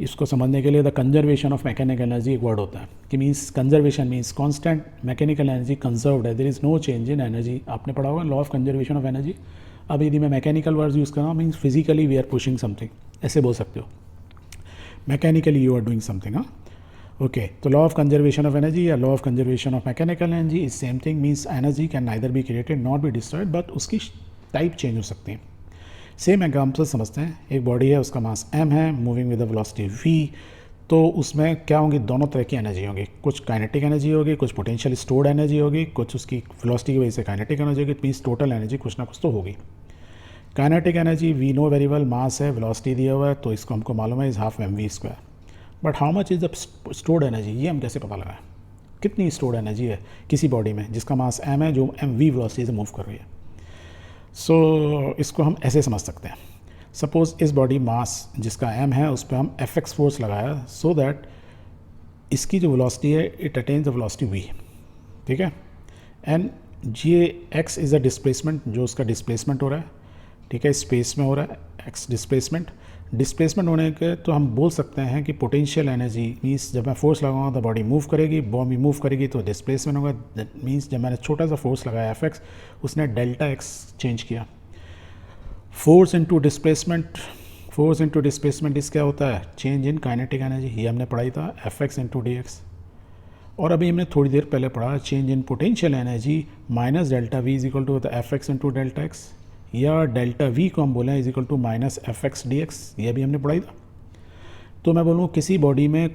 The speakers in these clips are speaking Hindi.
इसको समझने के लिए the conservation of mechanical energy एक वर्ड होता है कि means conservation means constant mechanical energy conserved है, there is no change in energy. आपने पढ़ा होगा law of conservation of energy. अब यदि मैं मैकेनिकल वर्ड यूज़ कर रहा हूँ means physically we are pushing something, ऐसे बोल सकते हो, mechanically you are doing something. हाँ ओके, तो law of conservation of energy या law of conservation of mechanical energy is same thing, means energy can neither be created not be destroyed, but उसकी टाइप चेंज हो सकती है। सेम एग्जाम्पल समझते हैं, एक बॉडी है उसका मास m है, moving with the velocity v, तो उसमें क्या होंगी, दोनों तरह की एनर्जी होगी, कुछ काइनेटिक एनर्जी होगी, कुछ पोटेंशियल स्टोर्ड एनर्जी होगी, कुछ उसकी वेलोसिटी की वजह से काइनेटिक एनर्जी होगी, मीन्स टोटल एनर्जी कुछ ना कुछ तो होगी। Kinetic energy we know very well, mass है, वेलोसिटी दिया हुआ है, तो इसको हमको मालूम है is half mv²। But how much is the stored energy, ये हम कैसे पता लगाएं, कितनी स्टोर्ड एनर्जी है किसी बॉडी में जिसका मास m है, जो mv वेलोसिटी से मूव कर रही है। सो इसको हम ऐसे समझ सकते हैं, सपोज़ इस बॉडी मास जिसका m है उस पर हम fx फोर्स लगाया सो दैट इसकी जो वेलोसिटी है it attains the velocity v, ठीक है, and x is a displacement, जो उसका डिस्प्लेसमेंट हो रहा है, ठीक है, स्पेस में हो रहा है x डिस्प्लेसमेंट होने के, तो हम बोल सकते हैं कि पोटेंशियल एनर्जी मीन्स जब मैं फोर्स लगाऊंगा तो बॉडी मूव करेगी, बॉडी मूव करेगी तो डिस्प्लेसमेंट होगा, दैट मीन्स जब मैंने छोटा सा फोर्स लगाया fx उसने डेल्टा x चेंज किया। फोर्स इनटू डिस्प्लेसमेंट इस क्या होता है, चेंज इन काइनेटिक एनर्जी, ये हमने पढ़ाई था fx इंटू डी एक्स। और अभी हमने थोड़ी देर पहले पढ़ा change in potential energy minus delta V is equal to fx into delta x, या डेल्टा वी को हम बोलें is equal to minus fx dx, ये भी हमने पढ़ाई था। तो मैं बोलूँ किसी बॉडी में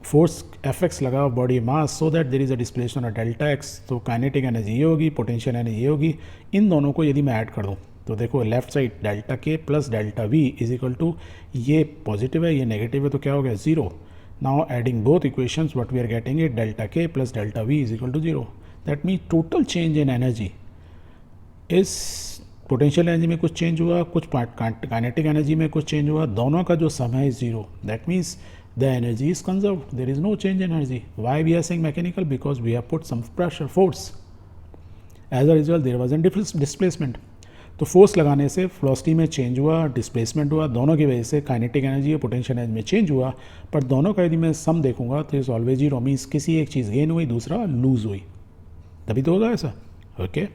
फोर्स fx लगा body mass so that there is a displacement of delta x, तो काइनेटिक एनर्जी ये होगी, पोटेंशियल एनर्जी ये होगी। इन दोनों को यदि मैं ऐड कर दूँ तो देखो left side delta K plus delta V is equal to, ये पॉजिटिव है ये नेगेटिव है तो क्या हो गया, zero. Now adding both equations what we are getting it delta K plus delta V is equal to zero, that means total change in energy इस पोटेंशियल एनर्जी में कुछ चेंज हुआ, कुछ काइनेटिक एनर्जी में कुछ चेंज हुआ, दोनों का जो सम है zero, that means the energy is conserved, there is no change in energy. Why we are saying mechanical, because we have put some pressure force, as a result there was an displacement. तो फोर्स लगाने से वेलोसिटी में चेंज हुआ, डिस्प्लेसमेंट हुआ, दोनों की वजह से काइनेटिक एनर्जी और पोटेंशियल एनर्जी में चेंज हुआ, पर दोनों का यदि मैं सम देखूंगा तो इज ऑलवेज जीरो, मीन्स किसी एक चीज़ गेन हुई दूसरा लूज हुई, तभी तो होगा ऐसा। ओके,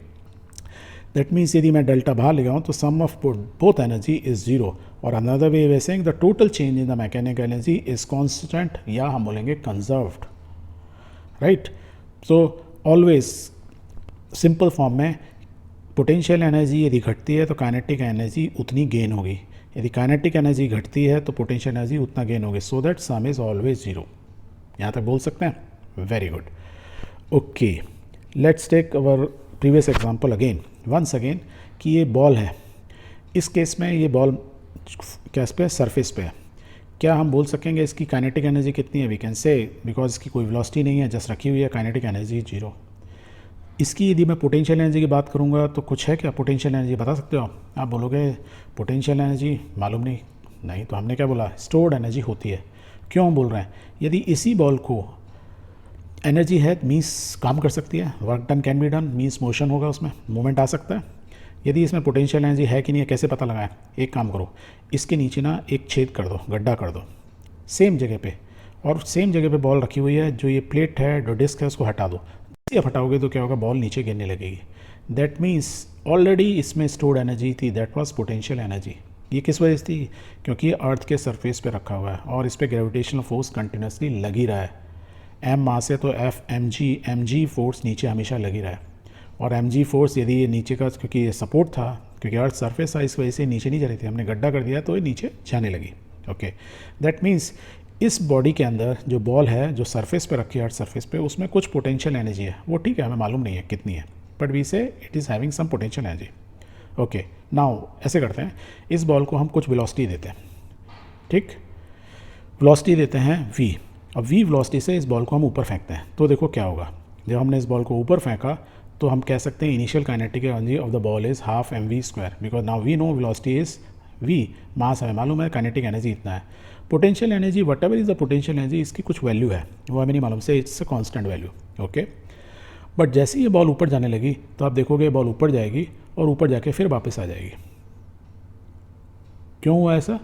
दैट मीन्स यदि मैं डेल्टा बाहर ले जाऊँ तो sum of both energy is zero, और another way way saying the total change in the mechanical energy is constant, या हम बोलेंगे conserved, right. So always simple form में पोटेंशियल एनर्जी यदि घटती है तो काइनेटिक एनर्जी उतनी गेन होगी, यदि काइनेटिक एनर्जी घटती है तो पोटेंशियल एनर्जी उतना गेन होगी, so that sum is always zero. यहाँ तक बोल सकते हैं, very good. Okay, let's take our previous example again once again, कि ये बॉल है, इस केस में ये बॉल कैस पे सरफेस पे है, क्या हम बोल सकेंगे इसकी काइनेटिक एनर्जी कितनी है, वी कैन से बिकॉज इसकी कोई वेलोसिटी नहीं है, जस्ट रखी हुई है, काइनेटिक एनर्जी जीरो। इसकी यदि मैं पोटेंशियल एनर्जी की बात करूँगा तो कुछ है क्या, पोटेंशियल एनर्जी बता सकते हो आप बोलोगे पोटेंशियल एनर्जी मालूम नहीं, तो हमने क्या बोला, स्टोर्ड एनर्जी होती है। क्यों बोल रहे हैं, यदि इसी बॉल को एनर्जी है मीन्स काम कर सकती है, work done can be done, means motion होगा, उसमें मूवमेंट आ सकता है। यदि इसमें पोटेंशियल एनर्जी है कि नहीं है कैसे पता लगाएं, एक काम करो, इसके नीचे ना एक छेद कर दो, गड्ढा कर दो सेम जगह पे, और सेम जगह पे बॉल रखी हुई है, जो ये प्लेट है जो डिस्क है उसको हटा दो, जब हटाओगे तो क्या होगा, बॉल नीचे गिरने लगेगी। दैट मीन्स ऑलरेडी इसमें स्टोर्ड एनर्जी थी, दैट वाज पोटेंशियल एनर्जी। ये किस वजह से थी, क्योंकि ये अर्थ के सरफेस पे रखा हुआ है और इस पर ग्रेविटेशनल फोर्स कंटिन्यूसली लगी रहा है, एम मास है तो एफ एम जी फोर्स नीचे हमेशा लगी रहा है, और एम जी फोर्स यदि ये नीचे का, क्योंकि ये सपोर्ट था, क्योंकि अर्थ सरफेस था इस वजह से नीचे नहीं जा रही थी, हमने गड्ढा कर दिया तो ये नीचे जाने लगी। ओके, दैट मीन्स इस बॉडी के अंदर जो बॉल है जो सरफेस पे रखी है, अर्थ सरफेस पे, उसमें कुछ पोटेंशियल एनर्जी है, वो ठीक है हमें मालूम नहीं है कितनी है, but we say it is having some potential energy. Okay, now ऐसे करते हैं, इस बॉल को हम कुछ वेलोसिटी देते हैं, ठीक, वेलोसिटी देते हैं v, अब v वेलोसिटी से इस बॉल को हम ऊपर फेंकते हैं, तो देखो क्या होगा, जब हमने इस बॉल को ऊपर फेंका तो हम कह सकते हैं initial kinetic energy of the ball is half mv², because now we know velocity is v, mass हमें मालूम है, काइनेटिक एनर्जी इतना है। Potential energy whatever is the potential energy, इसकी कुछ वैल्यू है, वो हमें नहीं मालूम say, it's a constant value. Okay, but जैसे ही ये बॉल ऊपर जाने लगी तो आप देखोगे बॉल ऊपर जाएगी और ऊपर जाके फिर वापस आ जाएगी। क्यों हुआ ऐसा,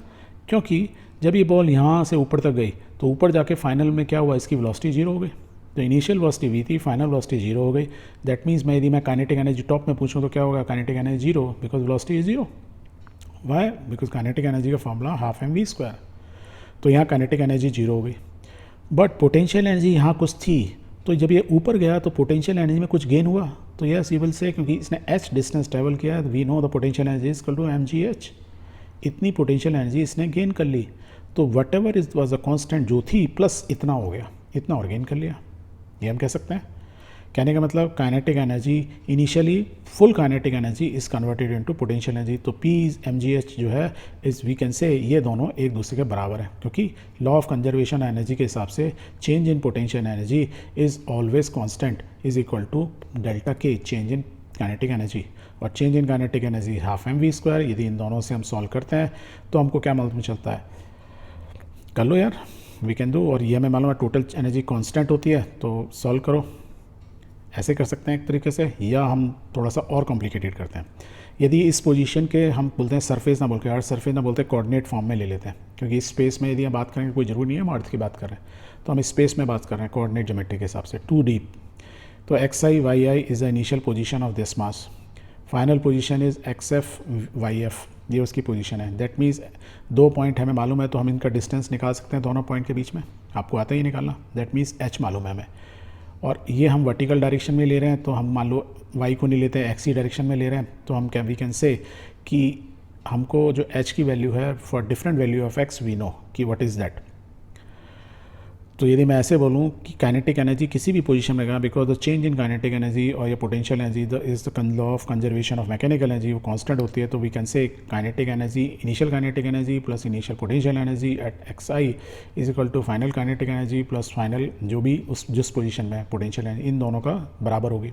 क्योंकि जब ये बॉल यहाँ से ऊपर तक गई तो ऊपर जाके फाइनल में क्या हुआ, इसकी वेलोसिटी जीरो हो गई। तो इनिशियल वेलोसिटी वी थी, फाइनल वेलोसिटी जीरो हो गई। दैट मीन्स मैं यदि मैं काइनेटिक एनर्जी टॉप में पूछूँ तो क्या होगा, kinetic energy zero, because velocity is zero. Why? Because kinetic energy का formula half M V square. तो यहाँ काइनेटिक एनर्जी जीरो हो गई। बट पोटेंशियल एनर्जी यहाँ कुछ थी, तो जब ये ऊपर गया तो पोटेंशियल एनर्जी में कुछ गेन हुआ। तो यस यू विल से, क्योंकि इसने h डिस्टेंस ट्रेवल किया, we know the potential energy is equal to mgh। इतनी पोटेंशियल एनर्जी इसने गेन कर ली। तो whatever is was a constant जो थी प्लस इतना हो गया, इतना और गेन कर लिया, ये हम कह सकते हैं। कहने का मतलब kinetic energy initially, full kinetic energy is converted into potential energy. तो P mgh जो है इज वी कैन से ये दोनों एक दूसरे के बराबर हैं, क्योंकि लॉ ऑफ कंजर्वेशन एनर्जी के हिसाब से change in potential energy is always constant is equal to delta K change in kinetic energy, और change in kinetic energy half M V square. यदि इन दोनों से हम सॉल्व करते हैं तो हमको क्या मालूम चलता है, कर लो यार, वी कैन डू। और ये हमें मालूम है टोटल एनर्जी कांस्टेंट होती है, तो सॉल्व करो। ऐसे कर सकते हैं एक तरीके से, या हम थोड़ा सा और कॉम्प्लिकेटेड करते हैं। यदि इस पोजीशन के हम बोलते हैं सरफेस ना बोल के, अर्थ सरफेस ना बोलते, कोऑर्डिनेट फॉर्म में ले लेते हैं, क्योंकि इस स्पेस में यदि हम बात करेंगे कोई ज़रूरी नहीं है हम अर्थ की बात कर रहे हैं, तो हम स्पेस में बात कर रहे हैं कोऑर्डिनेट ज्योमेट्री के हिसाब से 2D। तो xi yi is the initial position of this mass, final position is xf yf, ये उसकी पोजीशन है। दैट मीन्स 2 पॉइंट हमें मालूम है, तो हम इनका डिस्टेंस निकाल सकते हैं दोनों पॉइंट के बीच में, आपको आता ही निकालना। दैट मीन्स h मालूम है हमें, और ये हम वर्टिकल डायरेक्शन में ले रहे हैं, तो हम मान लो y को नहीं लेते हैं, एक्स डायरेक्शन में ले रहे हैं, तो हम वी कैन से कि हमको जो h की वैल्यू है for different value of x we know कि व्हाट इज़ दैट। तो यदि मैं ऐसे बोलूँ कि काइनेटिक एनर्जी किसी भी पोजीशन में गया, because the change in kinetic energy और या potential energy is the law of conservation of mechanical energy, वो कांस्टेंट होती है। तो we can say kinetic energy, initial kinetic energy plus initial potential energy at xi is equal to final kinetic energy plus final जो भी उस जिस पोजीशन में पोटेंशियल एनर्जी, इन दोनों का बराबर होगी।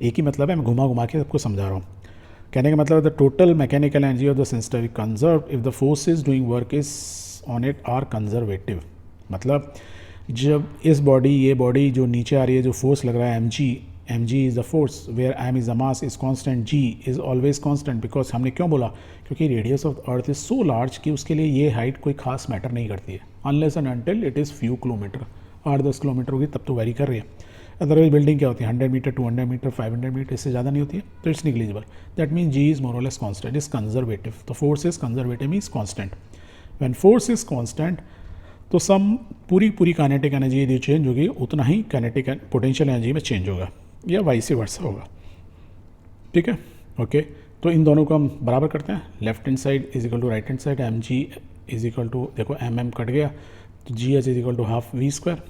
एक ही मतलब है, मैं घुमा घुमा के सबको समझा रहा हूँ। कहने का मतलब the total mechanical energy of the sensitive conserve if the forces doing work is on it are conservative. मतलब जब इस बॉडी, ये बॉडी जो नीचे आ रही है, जो फोर्स लग रहा है mg is the force where m is the mass is constant, g is always constant. Because हमने क्यों बोला, क्योंकि radius of earth is so large कि उसके लिए ये हाइट कोई खास मैटर नहीं करती है, unless and until it is few kilometre, 8-10 kilometre होगी तब तो वेरी कर रही है। अदरवाइज बिल्डिंग क्या होती है, 100 मीटर, 200 मीटर, 500 मीटर, इससे ज़्यादा नहीं होती है, तो it's negligible. That mean g is more और लेस कांस्टेंट, इज़ कंजर्वेटिव। तो force is conservative means constant. When force is constant तो सम पूरी काइनेटिक एनर्जी यदि चेंज होगी, उतना ही काइनेटिक पोटेंशियल एनर्जी में चेंज होगा, या वाइस वर्सा होगा। ठीक है, ओके। तो इन दोनों को हम बराबर करते हैं, left hand side is equal to right hand side, M G is equal to, देखो एम एम कट गया, तो G H is equal to half V square.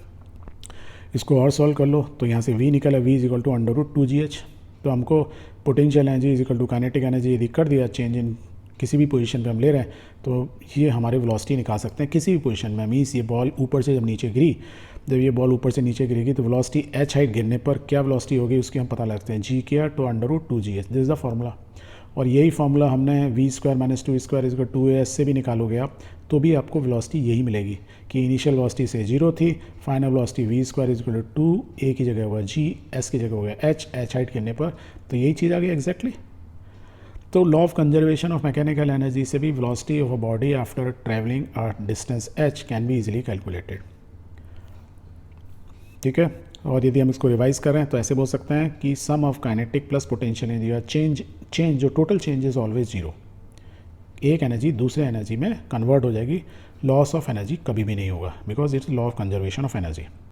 इसको और सॉल्व कर लो, तो यहाँ से वी निकला, we is equal to √2gh। तो हमको potential energy is equal to kinetic energy यदि कर दिया चेंज इन किसी भी पोजीशन पे हम ले रहे हैं, तो ये हमारे वेलोसिटी निकाल सकते हैं किसी भी पोजीशन में। मीन्स ये बॉल ऊपर से जब नीचे गिरी, जब ये बॉल ऊपर से नीचे गिरेगी तो वेलोसिटी h हाइट गिरने पर क्या वेलोसिटी होगी उसकी हम पता लगते हैं, g care to √2gh, this is the formula. और यही फार्मूला हमने v² - 2² इज 2as से भी निकालोगे आप, तो भी आपको वेलोसिटी यही मिलेगी कि इनिशियल वेलोसिटी से 0 थी, final velocity v² is 2, a की जगह होगा g, s की जगह होगा h हाइट गिरने पर, तो यही चीज़ आ गई एग्जैक्टली। तो law of conservation of mechanical energy से भी velocity of a body after travelling a distance h can be easily calculated. ठीक है, और यदि हम इसको रिवाइज करें तो ऐसे बोल सकते हैं कि sum of kinetic plus potential energy change जो total change is always zero. एक एनर्जी दूसरे एनर्जी में कन्वर्ट हो जाएगी, लॉस ऑफ एनर्जी कभी भी नहीं होगा, because it's law of conservation of energy.